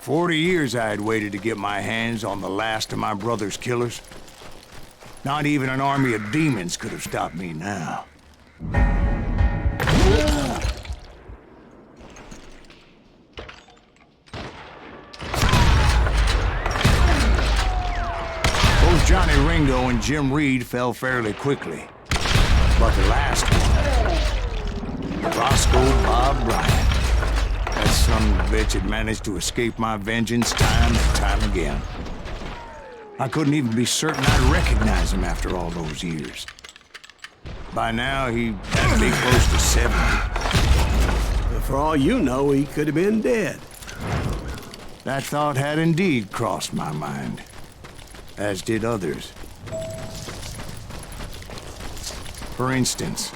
40 years I had waited to get my hands on the last of my brother's killers. Not even an army of demons could have stopped me now. Both Johnny Ringo and Jim Reed fell fairly quickly. But the last one, Roscoe Bob Bryant. That son of a bitch had managed to escape my vengeance time and time again. I couldn't even be certain I'd recognize him after all those years. By now, he had to be close to 70. But for all you know, he could have been dead. That thought had indeed crossed my mind, as did others. For instance,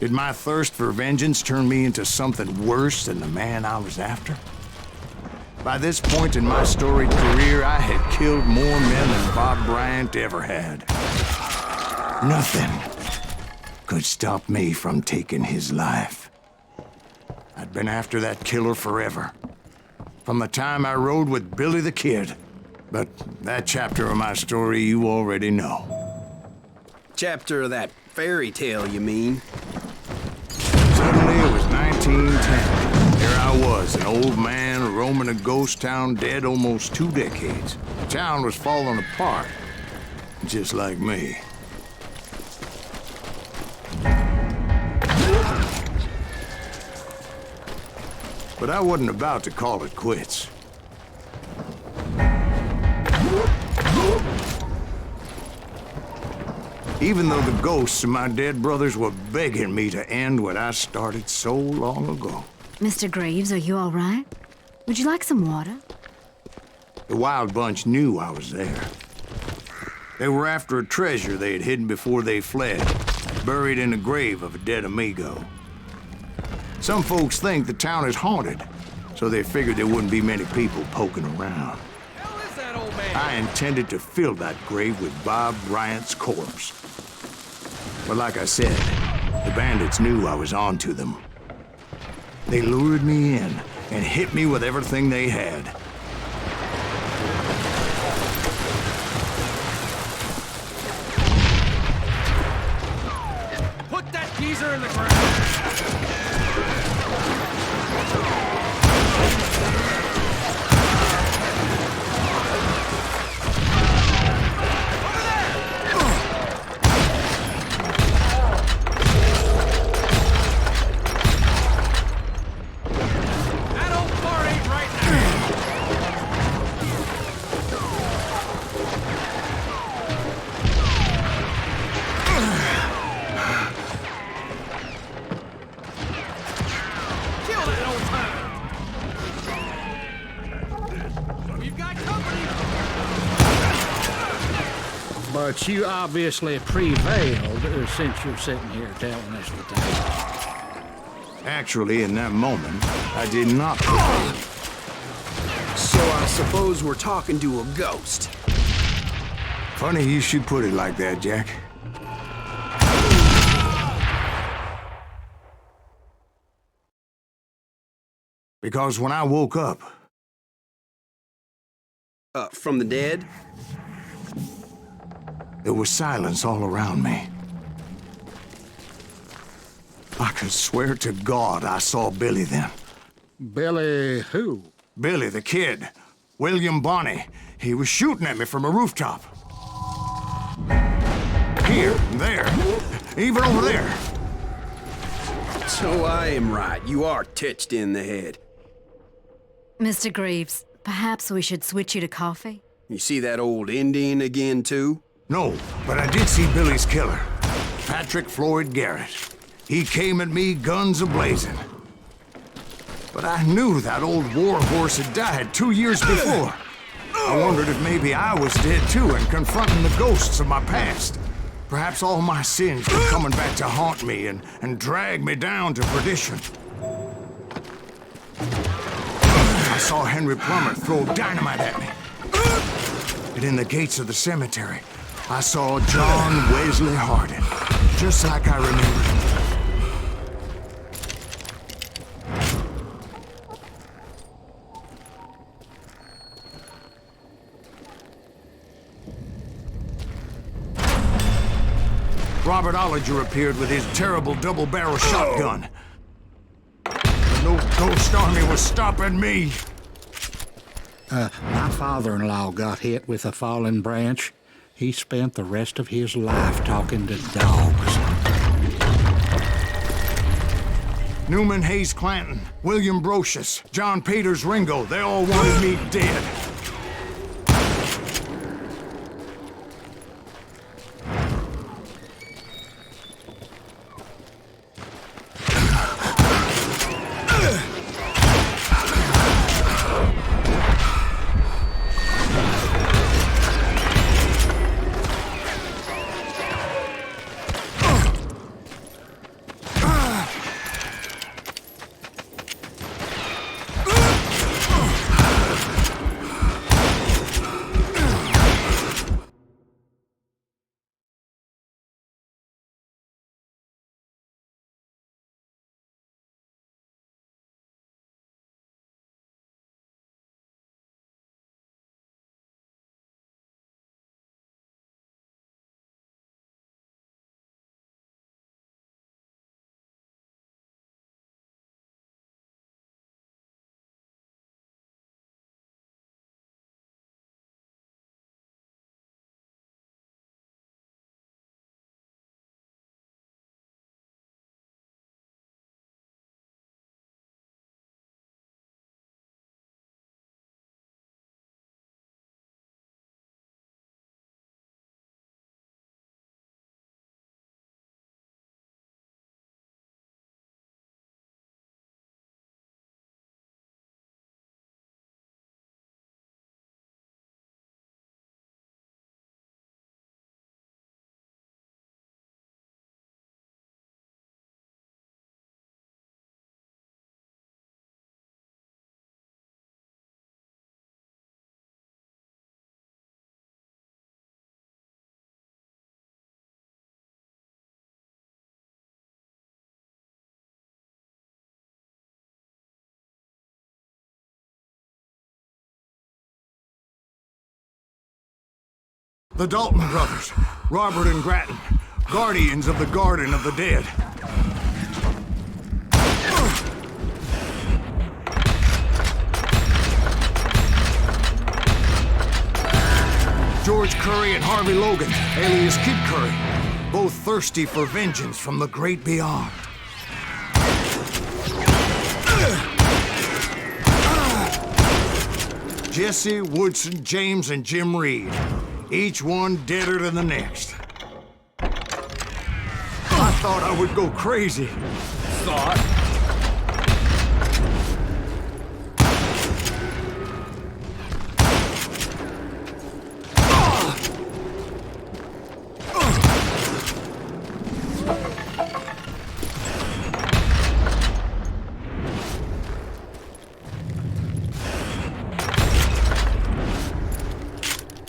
did my thirst for vengeance turn me into something worse than the man I was after? By this point in my storied career, I had killed more men than Bob Bryant ever had. Nothing could stop me from taking his life. I'd been after that killer forever, from the time I rode with Billy the Kid. But that chapter of my story you already know. Chapter of that fairy tale, you mean? Suddenly it was 1910. There I was, an old man roaming a ghost town dead almost 2 decades. The town was falling apart, just like me. But I wasn't about to call it quits. Even though the ghosts of my dead brothers were begging me to end what I started so long ago. Mr. Graves, are you all right? Would you like some water? The Wild Bunch knew I was there. They were after a treasure they had hidden before they fled, buried in the grave of a dead amigo. Some folks think the town is haunted, so they figured there wouldn't be many people poking around. Hell is that old man? I intended to fill that grave with Bob Bryant's corpse. But like I said, the bandits knew I was onto them. They lured me in and hit me with everything they had. Put that geezer in the ground! But you obviously prevailed since you're sitting here telling us the tale. Actually, in that moment, I did not prevail. So I suppose we're talking to a ghost. Funny you should put it like that, Jack. Because when I woke up... From the dead? There was silence all around me. I could swear to God I saw Billy then. Billy who? Billy the Kid. William Bonney. He was shooting at me from a rooftop. Here, there, even over there. So I am right. You are titched in the head. Mr. Graves, perhaps we should switch you to coffee? You see that old Indian again, too? No, but I did see Billy's killer, Patrick Floyd Garrett. He came at me guns a-blazing. But I knew that old war horse had died 2 years before. I wondered if maybe I was dead too and confronting the ghosts of my past. Perhaps all my sins were coming back to haunt me and drag me down to perdition. I saw Henry Plummer throw dynamite at me. And in the gates of the cemetery, I saw John Wesley Hardin, just like I remembered him. Robert Ollinger appeared with his terrible double-barrel shotgun. No Ghost Army was stopping me. My father-in-law got hit with a fallen branch. He spent the rest of his life talking to dogs. Newman Hayes Clanton, William Brocious, John Peters Ringo, they all wanted me dead. The Dalton brothers, Robert and Grattan, guardians of the Garden of the Dead. George Curry and Harvey Logan, alias Kid Curry, both thirsty for vengeance from the great beyond. Jesse, Woodson, James, and Jim Reed. Each one deader than the next. I thought I would go crazy.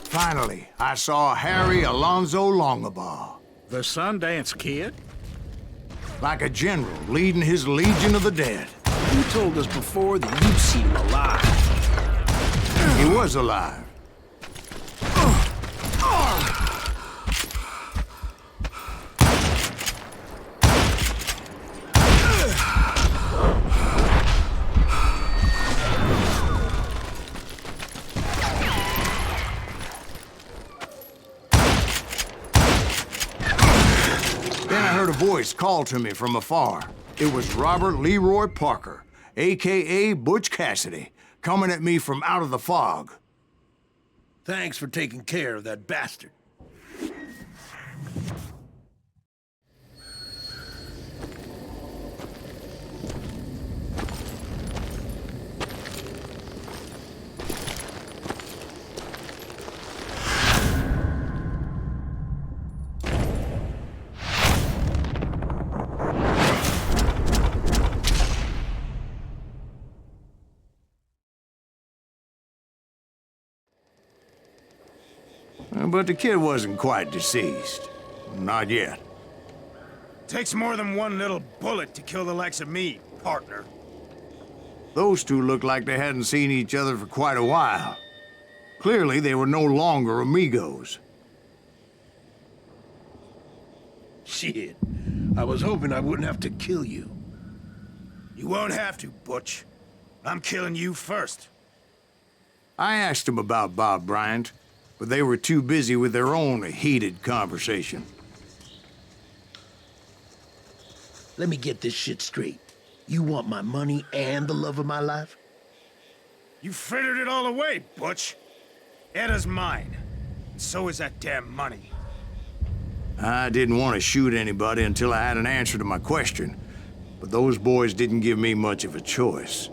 Finally, I saw Harry Alonzo Longabaugh. The Sundance Kid? Like a general leading his Legion of the Dead. You told us before that you've seen him alive. He was alive. Voice called to me from afar. It was Robert Leroy Parker, a.k.a. Butch Cassidy, coming at me from out of the fog. Thanks for taking care of that bastard. But the kid wasn't quite deceased. Not yet. Takes more than one little bullet to kill the likes of me, partner. Those two looked like they hadn't seen each other for quite a while. Clearly, they were no longer amigos. Shit. I was hoping I wouldn't have to kill you. You won't have to, Butch. I'm killing you first. I asked them about Bob Bryant, but they were too busy with their own heated conversation. Let me get this shit straight. You want my money and the love of my life? You frittered it all away, Butch. Eda's mine. And so is that damn money. I didn't want to shoot anybody until I had an answer to my question, but those boys didn't give me much of a choice.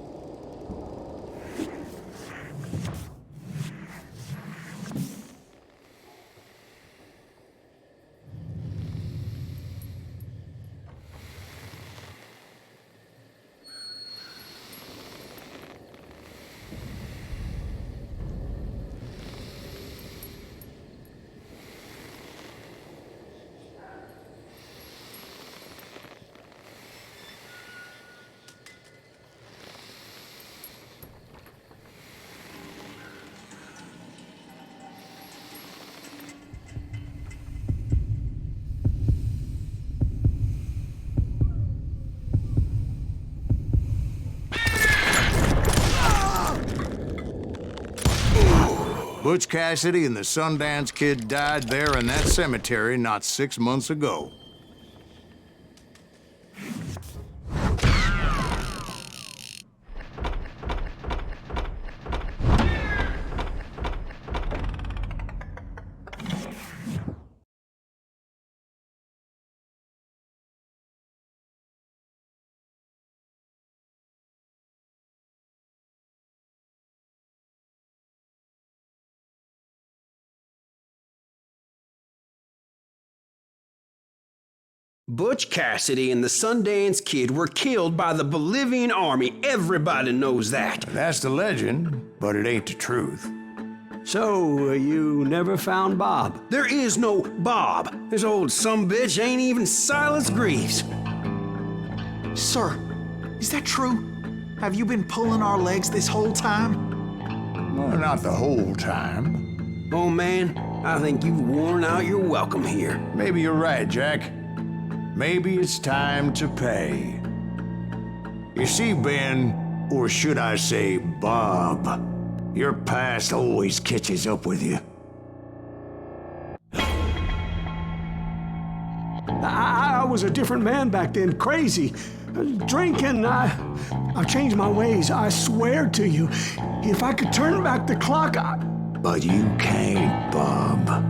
Butch Cassidy and the Sundance Kid died there in that cemetery not 6 months ago. Butch Cassidy and the Sundance Kid were killed by the Bolivian army. Everybody knows that. That's the legend, but it ain't the truth. So, you never found Bob? There is no Bob. This old sumbitch ain't even Silas Greaves. Sir, is that true? Have you been pulling our legs this whole time? Well, not the whole time. Oh man, I think you've worn out your welcome here. Maybe you're right, Jack. Maybe it's time to pay. You see, Ben, or should I say Bob, your past always catches up with you. I was a different man back then, crazy. Drinking, I've changed my ways, I swear to you. If I could turn back the clock, But you can't, Bob.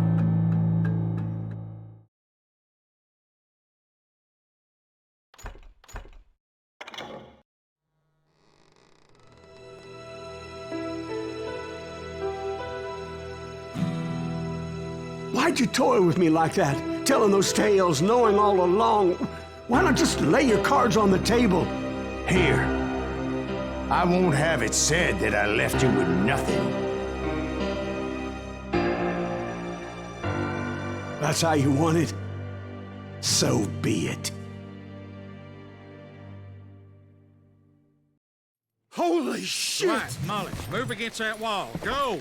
Why'd you toy with me like that? Telling those tales, knowing all along. Why not just lay your cards on the table? Here. I won't have it said that I left you with nothing. That's how you want it? So be it. Holy shit! Right, Molly, move against that wall. Go!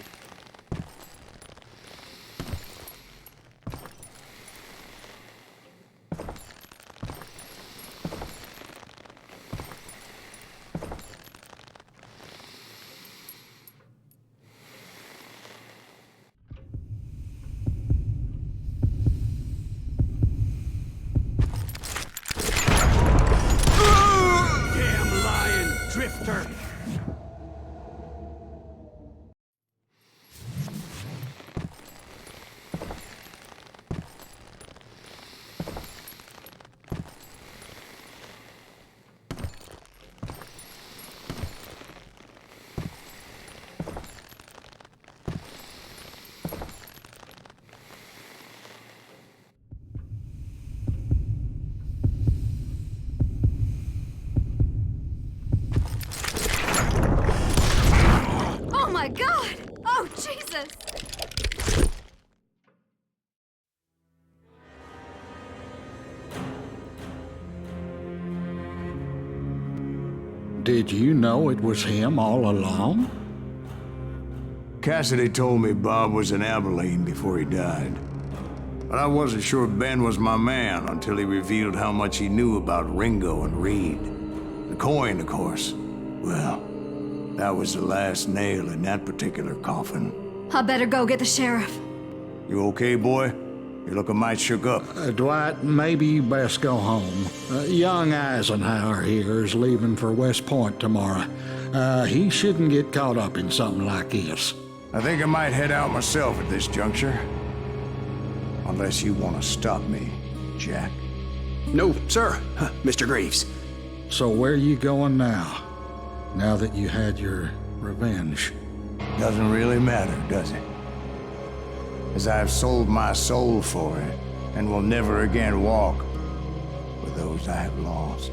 Oh my God! Oh, Jesus! Did you know it was him all along? Cassidy told me Bob was in Abilene before he died. But I wasn't sure Ben was my man until he revealed how much he knew about Ringo and Reed. The coin, of course. Well, that was the last nail in that particular coffin. I better go get the sheriff. You okay, boy? You're looking mighty shook up. Dwight, maybe you best go home. Young Eisenhower here is leaving for West Point tomorrow. He shouldn't get caught up in something like this. I think I might head out myself at this juncture. Unless you want to stop me, Jack. No, sir, Mr. Greaves. So where you going now? Now that you had your revenge? Doesn't really matter, does it? As I've sold my soul for it, and will never again walk with those I have lost.